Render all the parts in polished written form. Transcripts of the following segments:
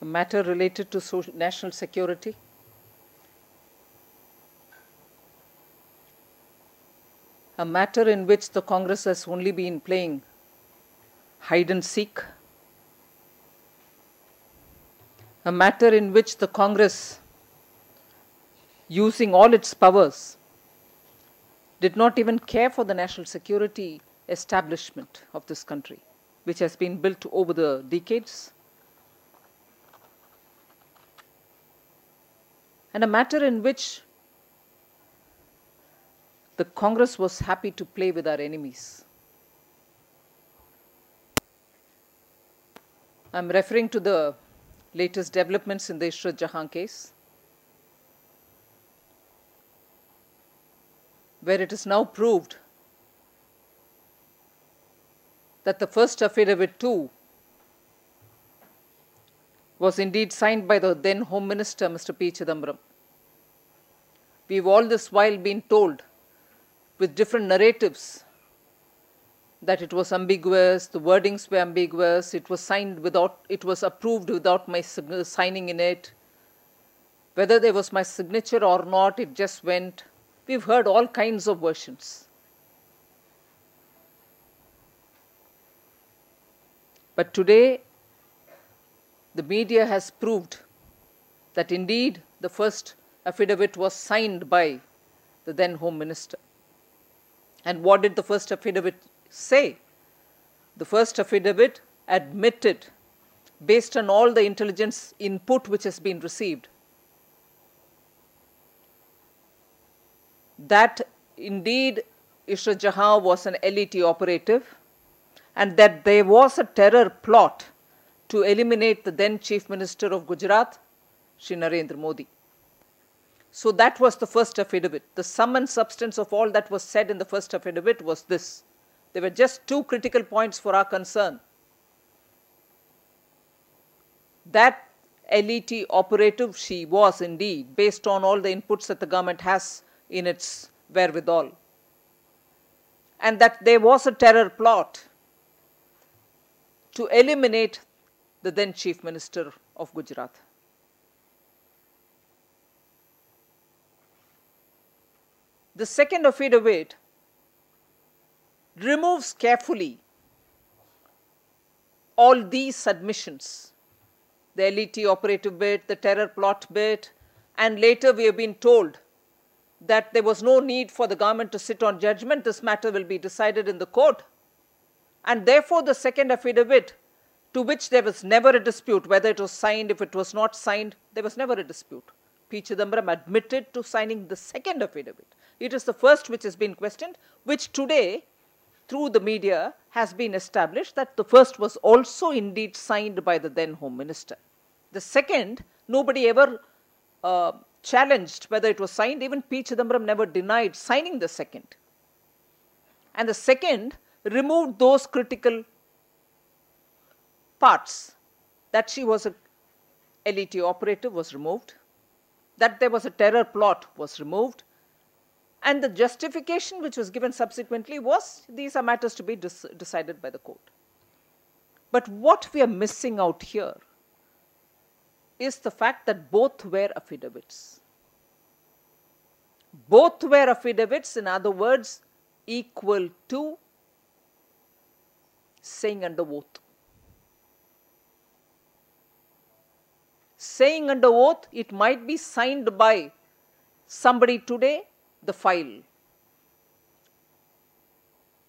matter related to national security. A matter in which the Congress has only been playing hide and seek. A matter in which the Congress, using all its powers, did not even care for the national security establishment of this country, which has been built over the decades. And a matter in which the Congress was happy to play with our enemies. I'm referring to the latest developments in the Ishrat Jahan case, where it is now proved that the first affidavit too was indeed signed by the then Home Minister, Mr. P. Chidambaram. We've all this while been told with different narratives that it was ambiguous, the wordings were ambiguous, it was signed without, it was approved without my signing in it. Whether there was my signature or not, it just went. We've heard all kinds of versions. But today, the media has proved that indeed the first affidavit was signed by the then Home Minister. And what did the first affidavit say? The first affidavit admitted, based on all the intelligence input which has been received, that indeed Ishrat Jahan was an LET operative and that there was a terror plot to eliminate the then Chief Minister of Gujarat, Shri Narendra Modi. So that was the first affidavit. The sum and substance of all that was said in the first affidavit was this. There were just two critical points for our concern. That LET operative, she was indeed, based on all the inputs that the government has in its wherewithal. And that there was a terror plot to eliminate the then Chief Minister of Gujarat. The second affidavit removes carefully all these submissions, the LET operative bit, the terror plot bit, and later we have been told that there was no need for the government to sit on judgment, this matter will be decided in the court. And therefore the second affidavit, to which there was never a dispute, whether it was signed, if it was not signed, there was never a dispute. P. Chidambaram admitted to signing the second affidavit. It is the first which has been questioned, which today, through the media, has been established that the first was also indeed signed by the then Home Minister. The second, nobody ever challenged whether it was signed. Even P. Chidambaram never denied signing the second. And the second removed those critical parts. That she was a LET operative was removed. That there was a terror plot was removed. And the justification which was given subsequently was, these are matters to be decided by the court. But what we are missing out here is the fact that both were affidavits. Both were affidavits, in other words, equal to saying under oath. Saying under oath, it might be signed by somebody today, the file.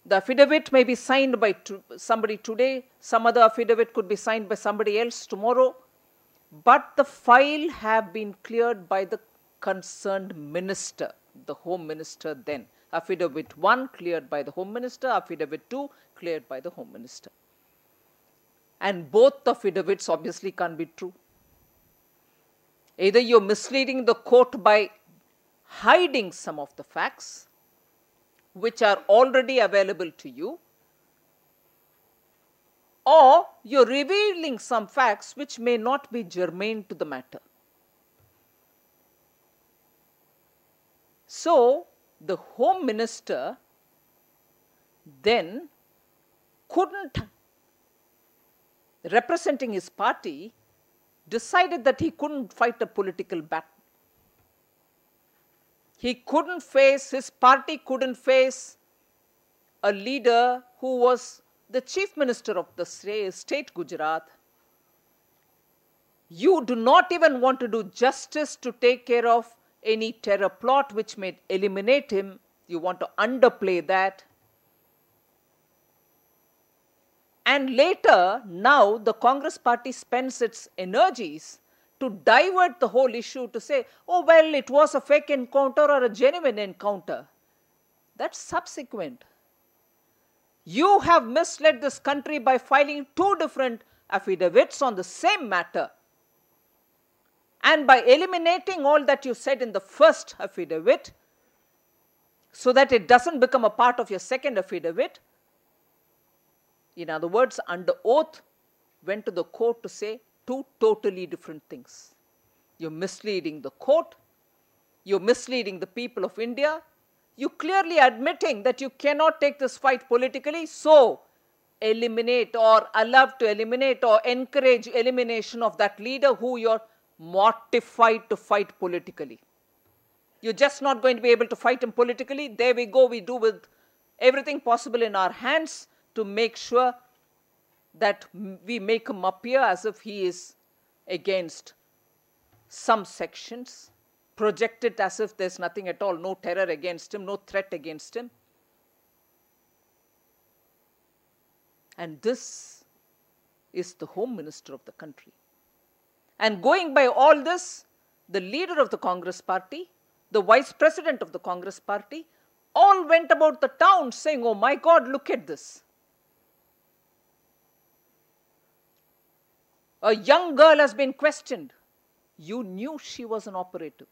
The affidavit may be signed by somebody today, some other affidavit could be signed by somebody else tomorrow, but the file have been cleared by the concerned minister, the Home Minister then. Affidavit 1 cleared by the Home Minister, Affidavit 2 cleared by the Home Minister. And both affidavits obviously can't be true. Either you're misleading the court by hiding some of the facts which are already available to you, or you're revealing some facts which may not be germane to the matter. So, the Home Minister then couldn't, representing his party, decided that he couldn't fight a political battle. He couldn't face, his party couldn't face a leader who was the chief minister of the state Gujarat. You do not even want to do justice to take care of any terror plot which may eliminate him. You want to underplay that. And later, now the Congress party spends its energies to divert the whole issue to say, oh, well, it was a fake encounter or a genuine encounter. That's subsequent. You have misled this country by filing 2 different affidavits on the same matter. And by eliminating all that you said in the first affidavit, so that it doesn't become a part of your second affidavit, in other words, under oath, went to the court to say 2 totally different things. You're misleading the court, you're misleading the people of India, you're clearly admitting that you cannot take this fight politically, so eliminate or allow to eliminate or encourage elimination of that leader who you're mortified to fight politically. You're just not going to be able to fight him politically. There we go, we do with everything possible in our hands to make sure that we make him appear as if he is against some sections, project it as if there's nothing at all, no terror against him, no threat against him. And this is the Home Minister of the country. And going by all this, the leader of the Congress party, the Vice President of the Congress party, all went about the town saying, oh my God, look at this. A young girl has been questioned. You knew she was an operative.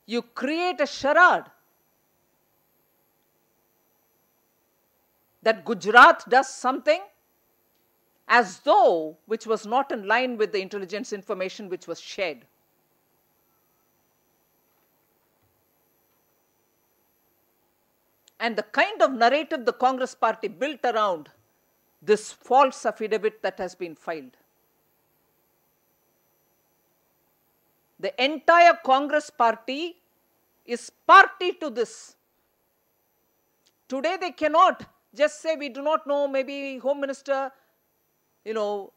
You create a charade that Gujarat does something as though which was not in line with the intelligence information which was shared. And the kind of narrative the Congress party built around this false affidavit that has been filed. The entire Congress party is party to this. Today they cannot just say, we do not know, maybe Home Minister will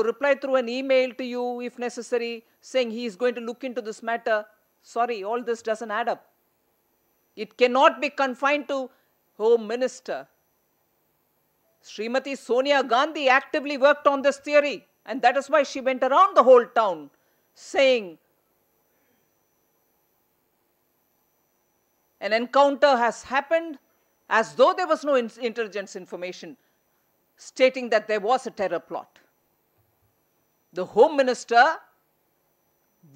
reply through an email to you if necessary, saying he is going to look into this matter. Sorry, all this doesn't add up. It cannot be confined to Home Minister. Srimati Sonia Gandhi actively worked on this theory, and that is why she went around the whole town saying an encounter has happened as though there was no intelligence information stating that there was a terror plot. The Home Minister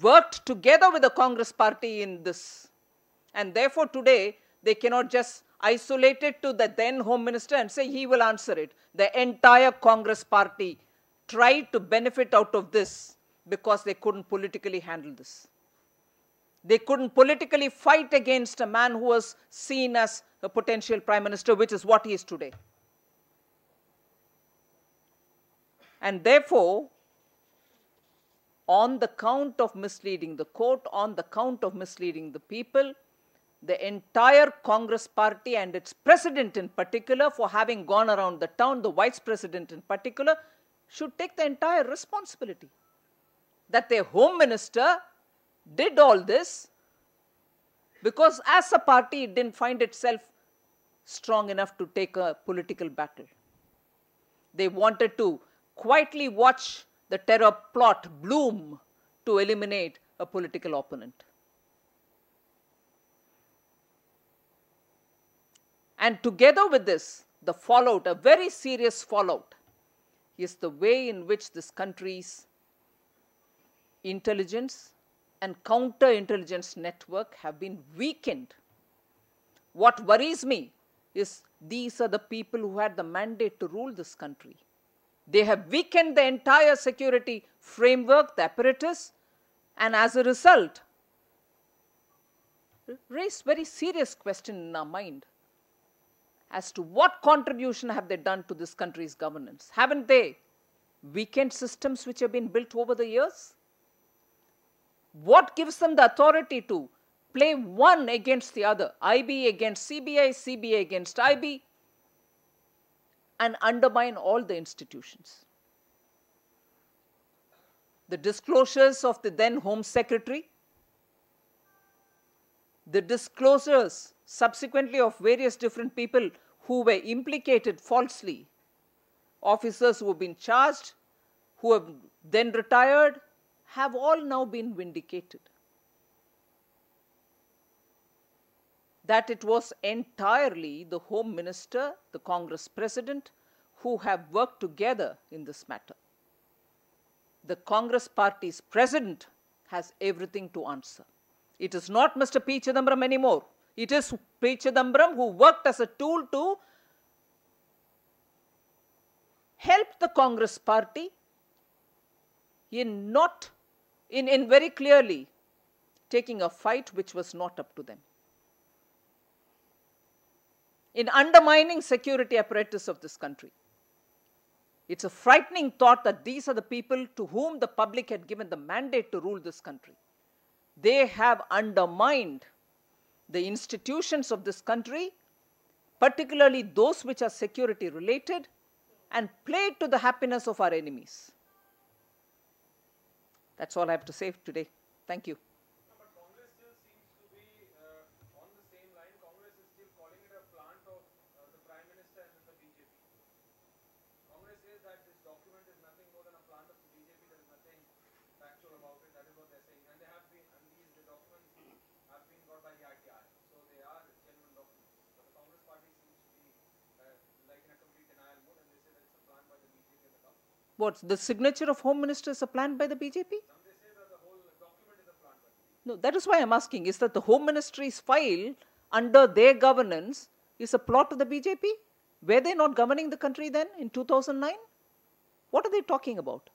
worked together with the Congress party in this, and therefore today they cannot just isolate it to the then Home Minister and say he will answer it. The entire Congress party tried to benefit out of this because they couldn't politically handle this. They couldn't politically fight against a man who was seen as a potential Prime Minister, which is what he is today. And therefore, on the count of misleading the court, on the count of misleading the people, the entire Congress party and its president in particular, for having gone around the town, the vice president in particular, should take the entire responsibility. That their Home Minister did all this because as a party it didn't find itself strong enough to take a political battle. They wanted to quietly watch the terror plot bloom to eliminate a political opponent. And together with this, the fallout, a very serious fallout, is the way in which this country's intelligence and counterintelligence network have been weakened. What worries me is these are the people who had the mandate to rule this country. They have weakened the entire security framework, the apparatus, and as a result, raised very serious question in our mind as to what contribution have they done to this country's governance. Haven't they weakened systems which have been built over the years? What gives them the authority to play one against the other, IB against CBI, CBI against IB, and undermine all the institutions? The disclosures of the then Home Secretary, the disclosures subsequently of various different people who were implicated falsely, officers who have been charged, who have then retired, have all now been vindicated. That it was entirely the Home Minister, the Congress President, who have worked together in this matter. The Congress Party's President has everything to answer. It is not Mr. P. Chidambaram anymore. It is P. Chidambaram who worked as a tool to help the Congress Party in very clearly taking a fight which was not up to them, in undermining security apparatus of this country. It's a frightening thought that these are the people to whom the public had given the mandate to rule this country. They have undermined the institutions of this country, particularly those which are security related, and played to the happiness of our enemies. That's all I have to say today. Thank you. No, but Congress still seems to be on the same line. Congress is still calling it a plant of the Prime Minister and the BJP. Congress says that this document is nothing more than a plant of the BJP. There is nothing factual about it. That is what they're saying. And they have been, and the documents have been got by the ITI. So they are genuine documents. But the Congress Party seems to be like in a complete denial mode, and they say that it's a plan by the BJP and the government. What, the signature of Home Minister is a plan by the BJP? Some they say that the whole document is a plan by the BJP. No, that is why I'm asking. Is that the Home Ministry's file under their governance is a plot of the BJP? Were they not governing the country then in 2009? What are they talking about?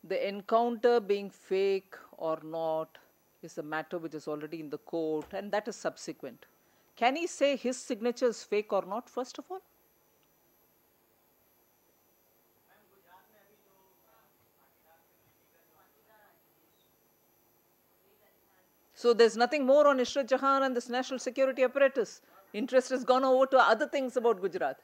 The encounter being fake or not is a matter which is already in the court, and that is subsequent. Can he say his signature is fake or not, first of all? So there's nothing more on Ishrat Jahan and this national security apparatus. Interest has gone over to other things about Gujarat.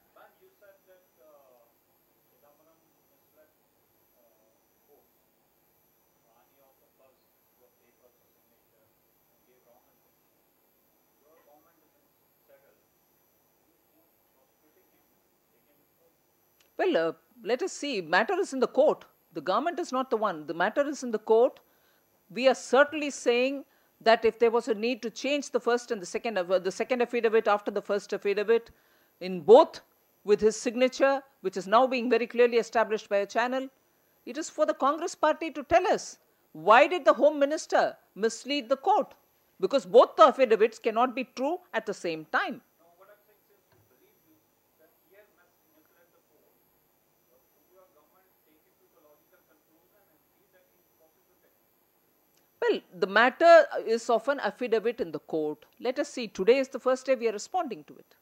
Well, let us see. Matter is in the court. The government is not the one. The matter is in the court. We are certainly saying that if there was a need to change the first and the second affidavit after the first affidavit, in both with his signature, which is now being very clearly established by a channel, it is for the Congress party to tell us, why did the Home Minister mislead the court? Because both the affidavits cannot be true at the same time. No, what I'm saying is to believe you that he has misled the court. Would your government take it to the logical conclusion and see that he is copy protected? Well, the matter is of an affidavit in the court. Let us see. Today is the first day we are responding to it.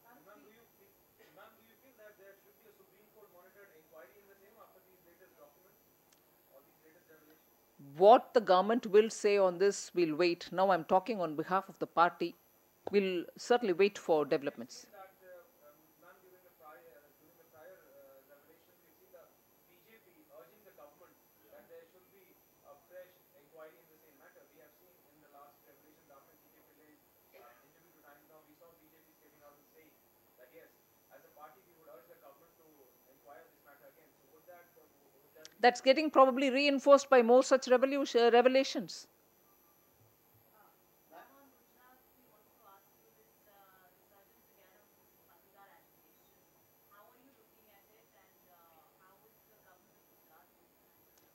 Ma'am, do you feel that there should be a Supreme Court monitored inquiry in the same after these latest documents or these latest revelations? What the government will say on this, we'll wait. Now I'm talking on behalf of the party. We'll certainly wait for developments. That, ma'am, during the prior revelations, we've seen the BJP urging the government that there should be a fresh inquiry in the same matter. We have seen in the last revelations after TK Pillai's interview to Times Now, we saw BJP stepping out and saying that yes, as a party we would urge the government to inquire this matter again. So would that be That's getting probably reinforced by more such revelations.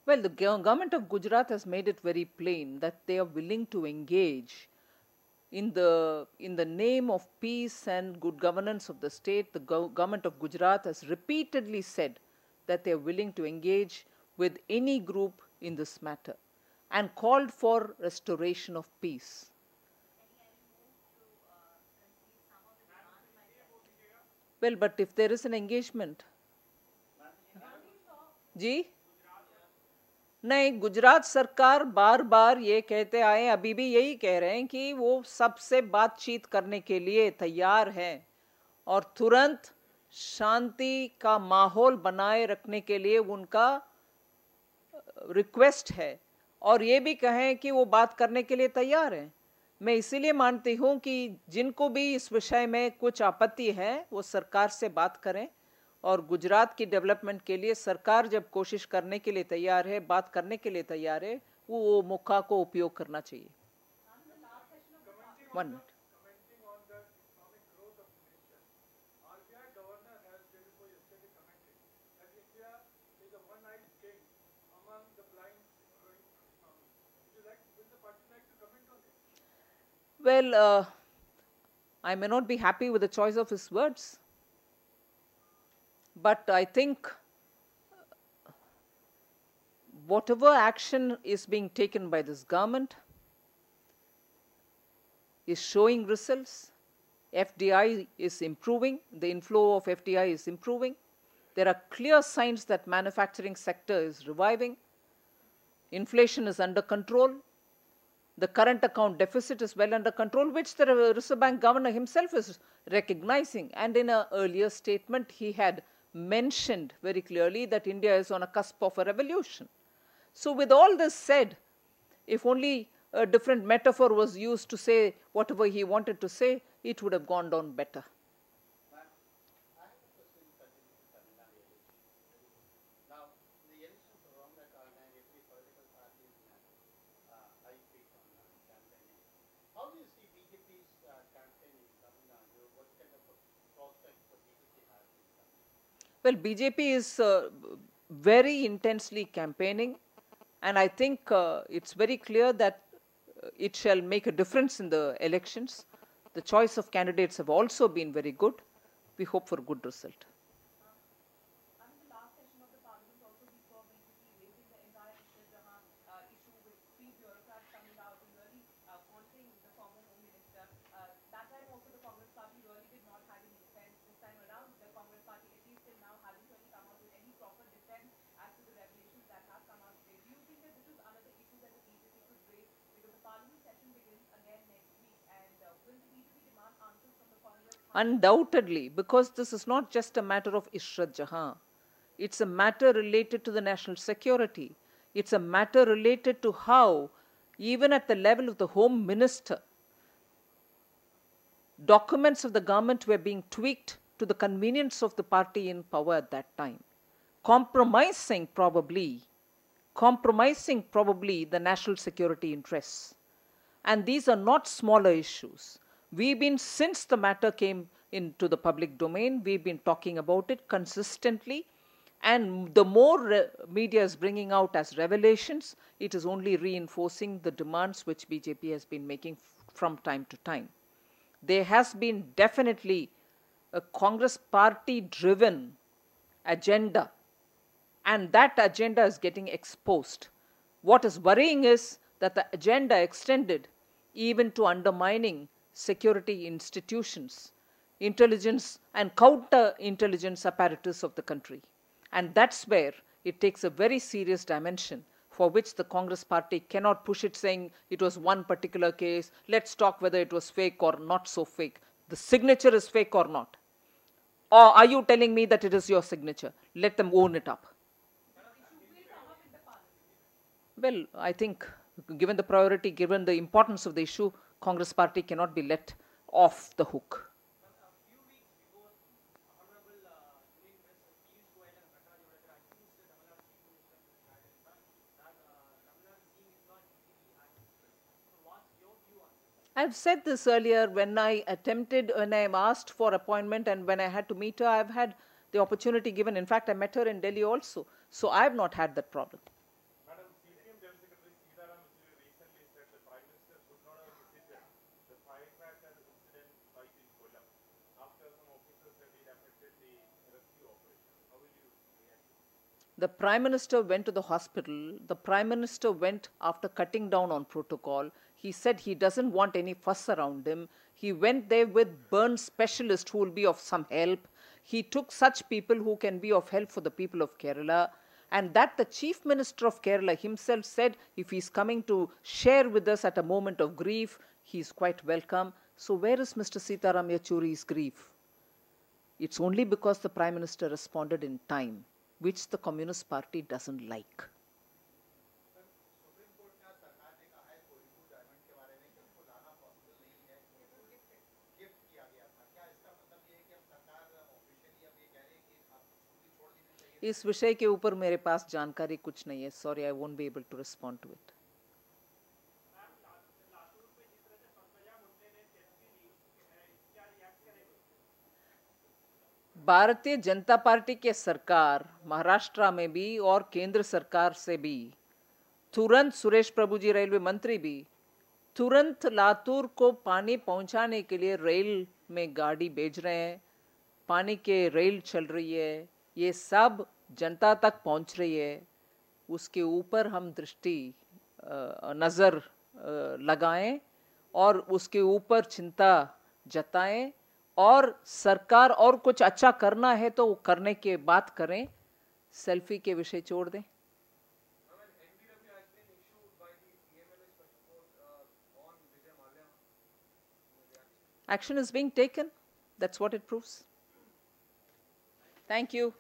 Well, the government of Gujarat has made it very plain that they are willing to engage in the name of peace and good governance of the state. The government of Gujarat has repeatedly said that they are willing to engage with any group in this matter and called for restoration of peace. Well, but if there is an engagement, जी नहीं, गुजरात सरकार बार बार ये कहते आए, अभी भी यही कह रहे हैं कि वो सबसे बातचीत करने के लिए तैयार है और तुरंत शांति का माहौल बनाए रखने के लिए उनका रिक्वेस्ट है और ये भी कहें कि वो बात करने के लिए तैयार हैं. मैं इसीलिए मानती हूँ कि जिनको भी इस विषय में कुछ आपत्ति है वो सरकार से बात करें और गुजरात की डेवलपमेंट के लिए सरकार जब कोशिश करने के लिए तैयार है, बात करने के लिए तैयार है, वो मौका को उपयोग करना चाहिए. One minute. Commenting on the economic growth of the nation, RBI governor has day before yesterday commented that India is a one-eyed king among the blind growing economies. Will the party like to comment on it? Well, I may not be happy with the choice of his words, but I think whatever action is being taken by this government is showing results. FDI is improving, the inflow of FDI is improving. There are clear signs that manufacturing sector is reviving. Inflation is under control. The current account deficit is well under control, which the Reserve Bank governor himself is recognizing. And in an earlier statement, he had mentioned very clearly that India is on a cusp of a revolution. So with all this said, if only a different metaphor was used to say whatever he wanted to say, it would have gone down better. Now, the elections are around the corner and every political party is in a high peak on campaigning. How do you see BJP's campaign in Tamil Nadu? What kind of prospects the BJP has in Tamil Nadu? Well, BJP is very intensely campaigning, and I think it's very clear that it shall make a difference in the elections. The choice of candidates have also been very good. We hope for a good result. And in the last session of the Parliament also we saw BJP raising the entire Ishrat Jahan issue with three bureaucrats coming out and really haunting the former Home Minister. That time also the Congress Party really did not have any defense. This time around, the Congress Party, at least till now, hasn't really come out with any proper defense as to the revelations that have come out today. Do you think that this is another issue that the BJP could raise? Because the Parliament session begins again next week, and will the BJP demand answers from the Congress? Undoubtedly, because this is not just a matter of Ishrat Jahan. It's a matter related to the national security. It's a matter related to how, even at the level of the Home Minister, documents of the government were being tweaked to the convenience of the party in power at that time, compromising probably the national security interests. And these are not smaller issues. We've been, since the matter came into the public domain, we've been talking about it consistently. And the more media is bringing out as revelations, it is only reinforcing the demands which BJP has been making from time to time. There has been definitely a Congress party-driven agenda, and that agenda is getting exposed. What is worrying is that the agenda extended even to undermining security institutions, intelligence and counter-intelligence apparatus of the country. And that's where it takes a very serious dimension for which the Congress party cannot push it saying it was one particular case, let's talk whether it was fake or not so fake. The signature is fake or not. Or are you telling me that it is your signature? Let them own it up. Well, I think given the priority, given the importance of the issue, Congress party cannot be let off the hook. A few weeks before, Honorable Union Minister Piyush Goyal and Prakash Javadekar accused the Tamil Nadu Chief Minister that Tamil Nadu scheme is not easily accessible. So what's your view on this? I've said this earlier when I asked for appointment and when I had to meet her, I've had the opportunity given. In fact, I met her in Delhi also. So I've not had that problem. The Prime Minister went to the hospital. The Prime Minister went after cutting down on protocol. He said he doesn't want any fuss around him. He went there with burn specialists who will be of some help. He took such people who can be of help for the people of Kerala. And that the Chief Minister of Kerala himself said if he's coming to share with us at a moment of grief, he's quite welcome. So where is Mr. Sitaram Yechury's grief? It's only because the Prime Minister responded in time, which the Communist Party doesn't like. इस विषय के ऊपर मेरे पास जानकारी कुछ नहीं है. Sorry, I won't be able to respond to it. Bharatiya Janata party के सरकार महाराष्ट्र में भी और केंद्र सरकार से भी तुरंत सुरेश प्रभु जी रेलवे मंत्री भी तुरंत लातूर को पानी पहुंचाने के लिए रेल में गाड़ी भेज रहे हैं. पानी के रेल चल रही है. ये सब जनता तक पहुंच रही है. उसके ऊपर हम दृष्टि नज़र लगाएं और उसके ऊपर चिंता जताएं और सरकार और कुछ अच्छा करना है तो वो करने के बात करें. सेल्फी के विषय छोड़ दें. Action is being taken. That's what it proves. Thank you.